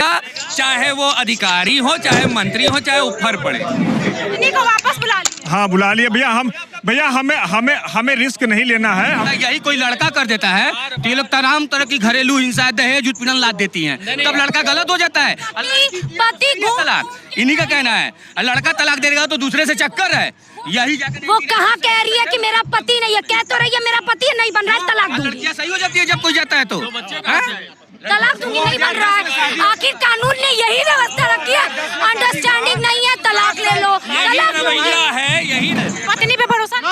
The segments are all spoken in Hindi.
चाहे वो अधिकारी हो, चाहे मंत्री हो, चाहे ऊपर पड़े। पत्नी को वापस बुला लिया। हाँ बुला लिए भैया, हमें रिस्क नहीं लेना है। यही कोई लड़का कर देता है तो ये लोग तमाम तरह की घरेलू हिंसा, दहेज उत्पीड़न लाद देती हैं, तब लड़का गलत हो जाता है। पति तलाक इन्हीं का कहना है, लड़का तलाक देगा तो दूसरे से चक्कर है। यही वो कहाँ कह रही है कि मेरा पति नहीं है, कह तो रही है मेरा पति नहीं बन रहा है, तलाक दूंगी। लड़कियां सही हो जाती है जब कोई जाता है तो तलाक दूंगी, नहीं बन रहा है। आखिर कानून ने यही व्यवस्था रखी है, अंडरस्टैंडिंग नहीं है, तलाक ले लो, तलाक रवैया है यही। पत्नी पे भरोसा ना।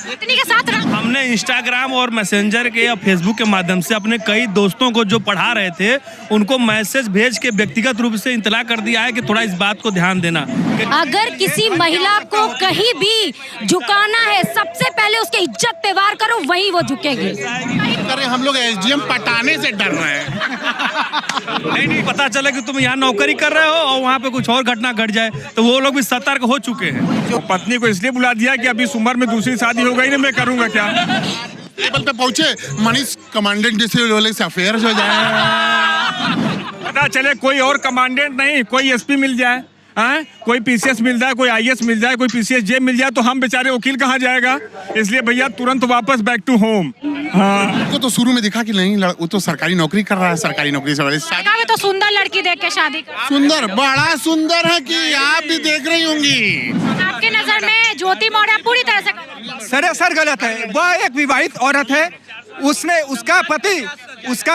पत्नी के साथ रह। हमने इंस्टाग्राम और मैसेंजर के या फेसबुक के माध्यम से अपने कई दोस्तों को जो पढ़ा रहे थे उनको मैसेज भेज के व्यक्तिगत रूप से इत्तला कर दिया है कि थोड़ा इस बात को ध्यान देना। अगर किसी महिला को कहीं भी झुकाना है, सबसे पहले उसके इज्जत पे वार करो, वही वो झुकेगी। अरे हम लोग एसडीएम पटाने से डर रहे हैं। नहीं पता चला कि तुम यहाँ नौकरी कर रहे हो और वहाँ पे कुछ और घटना घट जाए तो वो लोग भी सतर्क हो चुके हैं। तो पत्नी को इसलिए बुला दिया कि अभी इस उम्र में दूसरी शादी हो गई ना, मैं करूँगा क्या। टेबल पे पहुंचे मनीष कमांडेंट जैसे वाले से अफेयर हो जाए, पता चले कोई और कमांडेंट नहीं, कोई एसपी मिल जाए, कोई पीसीएस मिल जाए, कोई आईएएस मिल जाए, कोई पीसीएस जे मिल जाए, तो हम बेचारे वकील कहाँ जाएगा। इसलिए भैया तुरंत वापस बैक टू होम। हाँ उनको तो शुरू में दिखा कि नहीं वो तो सरकारी नौकरी कर रहा है, सरकारी नौकरी से वाले तो सुंदर लड़की देख के शादी कर। सुंदर, बड़ा सुंदर है कि आप भी देख रही होंगी। आपके नजर में ज्योति मौर्य पूरी तरह से सर गलत है। वह एक विवाहित औरत है, उसने उसका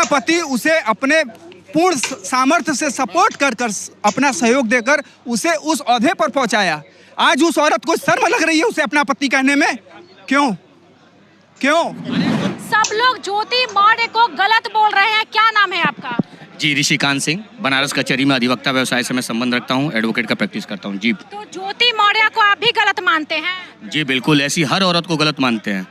पति उसे अपने पूर्ण सामर्थ्य से सपोर्ट कर अपना सहयोग देकर उसे उस ओहदे पर पहुंचाया। आज उस औरत को शर्म लग रही है उसे अपना पति कहने में। क्यों? सब लोग ज्योति मौर्य को गलत बोल रहे हैं। क्या नाम है आपका? जी ऋषिकांत सिंह, बनारस कचहरी में अधिवक्ता व्यवसाय से मैं संबंध रखता हूँ, एडवोकेट का प्रैक्टिस करता हूँ जी। तो ज्योति मौर्य को आप भी गलत मानते हैं? जी बिल्कुल, ऐसी हर औरत को गलत मानते हैं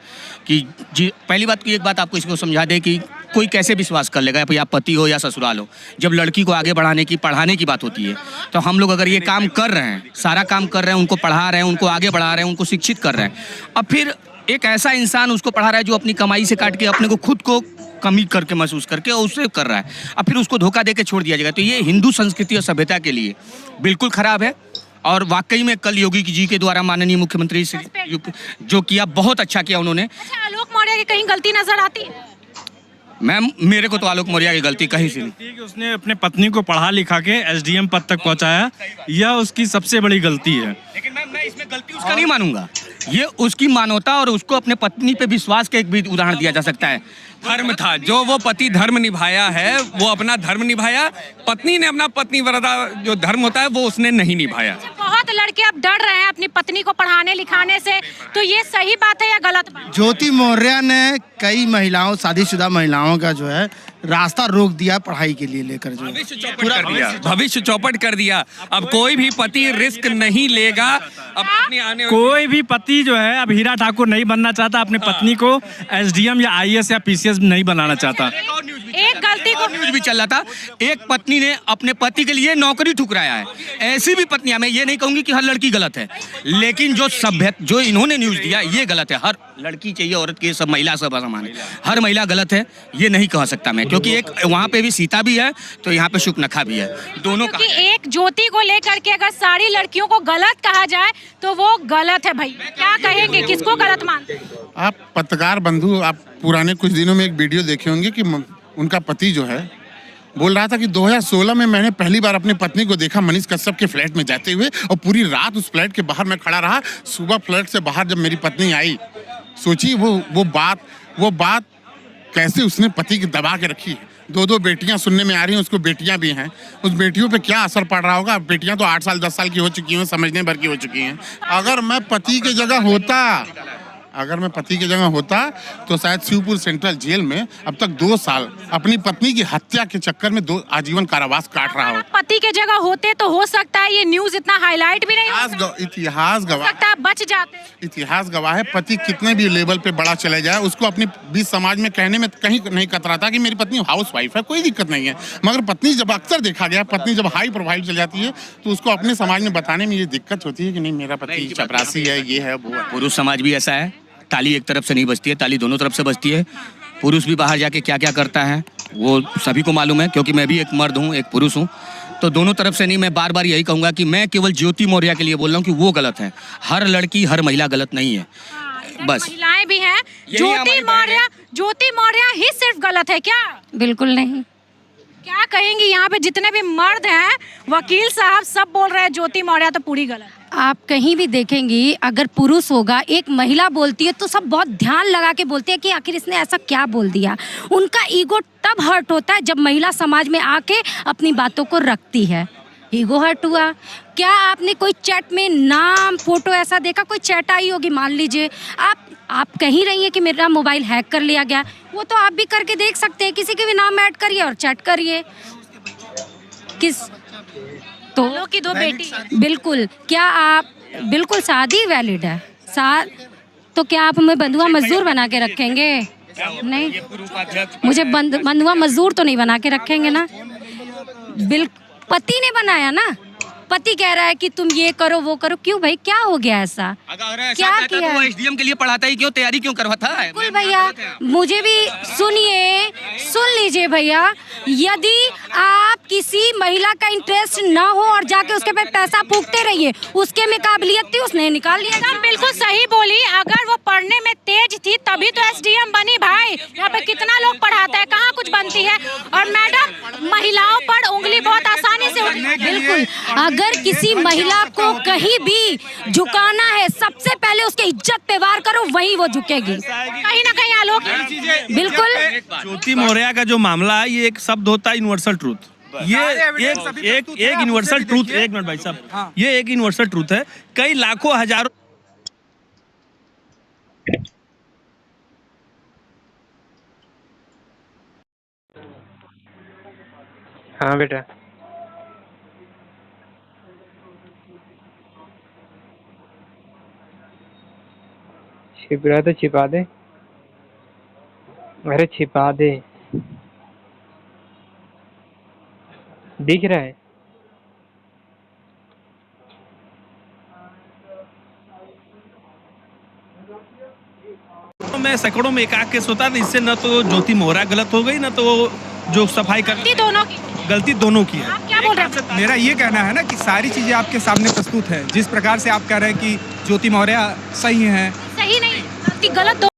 कि जी। पहली बात की एक बात आपको इसको समझा दे कि कोई कैसे विश्वास कर लेगा, या पति हो या ससुराल हो, जब लड़की को आगे बढ़ाने की पढ़ाने की बात होती है तो हम लोग अगर ये काम कर रहे हैं, सारा काम कर रहे हैं, उनको पढ़ा रहे हैं, उनको आगे बढ़ा रहे हैं, उनको शिक्षित कर रहे हैं, अब फिर एक ऐसा इंसान उसको पढ़ा रहा है जो अपनी कमाई से काट के अपने को खुद को कमी करके महसूस करके और उससे कर रहा है, अब फिर उसको धोखा दे के छोड़ दिया जाएगा, तो ये हिंदू संस्कृति और सभ्यता के लिए बिल्कुल खराब है। और वाकई में कल योगी जी के द्वारा माननीय मुख्यमंत्री जो किया, बहुत अच्छा किया उन्होंने। अच्छा, आलोक मौर्य की कहीं गलती नजर आती है? मैम मेरे को तो आलोक मौर्य की गलती कहीं से नहीं। कि उसने अपने पत्नी को पढ़ा लिखा के एसडीएम पद तक पहुंचाया, यह उसकी सबसे बड़ी गलती है। लेकिन मैं इसमें गलती उसका नहीं मानूंगा, ये उसकी मानवता और उसको अपने पत्नी पे विश्वास का एक भी उदाहरण दिया जा सकता है। धर्म था, जो वो पति धर्म निभाया है वो अपना धर्म निभाया, पत्नी ने अपना पत्नी व्रता जो धर्म होता है वो उसने नहीं निभाया। बहुत लड़के अब डर रहे हैं अपनी पत्नी को पढ़ाने लिखाने से, तो ये सही बात है या गलत बात? ज्योति मौर्य ने कई महिलाओं, शादीशुदा महिलाओं का जो है रास्ता रोक दिया पढ़ाई के लिए लेकर, जो भविष्य चौपट कर दिया। अब कोई भी पति रिस्क नहीं लेगा अपनी आने। कोई भी पति जो है अब हीरा ठाकुर नहीं बनना चाहता, अपनी पत्नी को एसडीएम या आईएएस या पीसीएस नहीं बनाना चाहता। एक गलती को न्यूज भी चल रहा था, एक पत्नी ने अपने पति के लिए नौकरी ठुकराया है। ऐसी भी पत्नियां, मैं ये नहीं कहूंगी कि हर लड़की गलत है, लेकिन जो इन्होंने न्यूज दिया ये गलत है। हर लड़की चाहिए, औरत की, सब महिला सब समान है, हर महिला गलत है ये नहीं कह सकता मैं, क्योंकि एक वहाँ पे भी सीता भी है तो यहाँ पे शुकनखा भी है, दोनों का। एक ज्योति को लेकर के अगर सारी लड़कियों को गलत कहा जाए तो वो गलत है भाई। क्या कहेंगे, किसको गलत मानते हैं आप? पत्रकार बंधु, आप पुराने कुछ दिनों में एक वीडियो देखे होंगे कि उनका पति जो है बोल रहा था कि 2016 में मैंने पहली बार अपनी पत्नी को देखा मनीष कश्यप के फ्लैट में जाते हुए, और पूरी रात उस फ्लैट के बाहर मैं खड़ा रहा। सुबह फ्लैट से बाहर जब मेरी पत्नी आई, सोची वो बात कैसे उसने पति की दबा के रखी है। 2 बेटियां सुनने में आ रही हैं, उसको बेटियां भी हैं, उस बेटियों पे क्या असर पड़ रहा होगा। बेटियां तो 8 साल 10 साल की हो चुकी हैं, समझने भर की हो चुकी हैं। अगर मैं पति की जगह होता तो शायद शिवपुर सेंट्रल जेल में अब तक 2 साल अपनी पत्नी की हत्या के चक्कर में 2 आजीवन कारावास काट रहा हो। पति के जगह होते तो हो सकता है ये न्यूज इतना हाईलाइट भी नहीं इतिहास गवाह, बच जाते। इतिहास गवाह है, पति कितने भी लेवल पे बड़ा चले जाए, उसको अपनी बीच समाज में कहने में कहीं नहीं कतराता कि मेरी पत्नी हाउस वाइफ है, कोई दिक्कत नहीं है। मगर पत्नी जब अक्सर देखा गया, पत्नी जब हाई प्रोफाइल चल जाती है तो उसको अपने समाज में बताने में ये दिक्कत होती है कि नहीं मेरा पति चपरासी है, ये है वो है। पुरुष समाज भी ऐसा है, ताली एक तरफ से नहीं बजती है, ताली दोनों तरफ से बजती है। पुरुष भी बाहर जाके क्या क्या करता है वो सभी को मालूम है, क्योंकि मैं भी एक मर्द हूँ, एक पुरुष हूँ। तो दोनों तरफ से नहीं, मैं बार बार यही कहूँगा कि मैं केवल ज्योति मौर्य के लिए बोल रहा हूँ कि वो गलत है। हर लड़की, हर महिला गलत नहीं है। बस महिलाएं भी हैं। यही हमारी बात है। ज्योति मौर्य ही सिर्फ गलत है क्या? बिल्कुल नहीं। क्या कहेंगी, यहाँ पे जितने भी मर्द हैं, वकील साहब सब बोल रहे हैं ज्योति मौर्य तो पूरी गलत है। आप कहीं भी देखेंगी, अगर पुरुष होगा, एक महिला बोलती है तो सब बहुत ध्यान लगा के बोलते हैं कि आखिर इसने ऐसा क्या बोल दिया। उनका ईगो तब हर्ट होता है जब महिला समाज में आके अपनी बातों को रखती है। ईगो हर्ट हुआ। क्या आपने कोई चैट में नाम, फोटो ऐसा देखा? कोई चैट आई होगी, मान लीजिए आप कहीं रही हैं कि मेरा मोबाइल हैक कर लिया गया, वो तो आप भी करके देख सकते हैं। किसी के भी नाम ऐड करिए और चैट करिए। किस तो की दो बेटी। बिल्कुल। क्या आप, बिल्कुल शादी वैलिड है। तो क्या आप हमें बंधुआ मजदूर बना के रखेंगे? नहीं, मुझे बंधुआ मजदूर तो नहीं बना के रखेंगे ना। पति ने बनाया ना, पति कह रहा है कि तुम ये करो वो करो। क्यों भाई, क्या हो गया ऐसा? अगर ऐसा क्या कहता किया? तो वो एसडीएम के लिए पढ़ाता ही क्यों, तैयारी क्यों करवाता है? बिल्कुल भैया, मुझे भी सुन लीजिए भैया। यदि आप किसी महिला का इंटरेस्ट ना हो और जाके उसके पे पैसा फूकते रहिए, उसके में काबिलियत थी, उसने निकाल लिया। एकदम बिल्कुल सही बोली। अगर वो पढ़ने में तेज थी तभी तो एसडीएम बनी भाई। यहाँ पे कितना लोग पढ़ाता है, कहाँ कुछ बनती है। और मैडम, महिलाओं पर उंगली बहुत आसानी से बिल्कुल, अगर किसी महिला को कहीं भी झुकाना है, सबसे पहले उसके इज्जत पे वार करो, वही वो झुकेगी। कहीं ना कहीं आलोक बिल्कुल। ज्योति मौर्य का जो मामला है, ये एक शब्द होता है यूनिवर्सल ट्रूथ। ये एक यूनिवर्सल ट्रूथ, एक मिनट भाई साहब, ये एक यूनिवर्सल ट्रूथ है। कई लाखों हजारों हाँ बेटा, छिप रहा तो छिपा दे। अरे छिपा दे, दिख रहा है। में सैकड़ों में एकाक केस होता है। इससे न तो ज्योति मौर्य गलत हो गई, न तो जो सफाई करती, गलती दोनों की है। आप क्या बोल रहे हैं? मेरा ये कहना है ना कि सारी चीजें आपके सामने प्रस्तुत है। जिस प्रकार से आप कह रहे हैं कि ज्योति मौर्य सही है, सही नहीं, गलत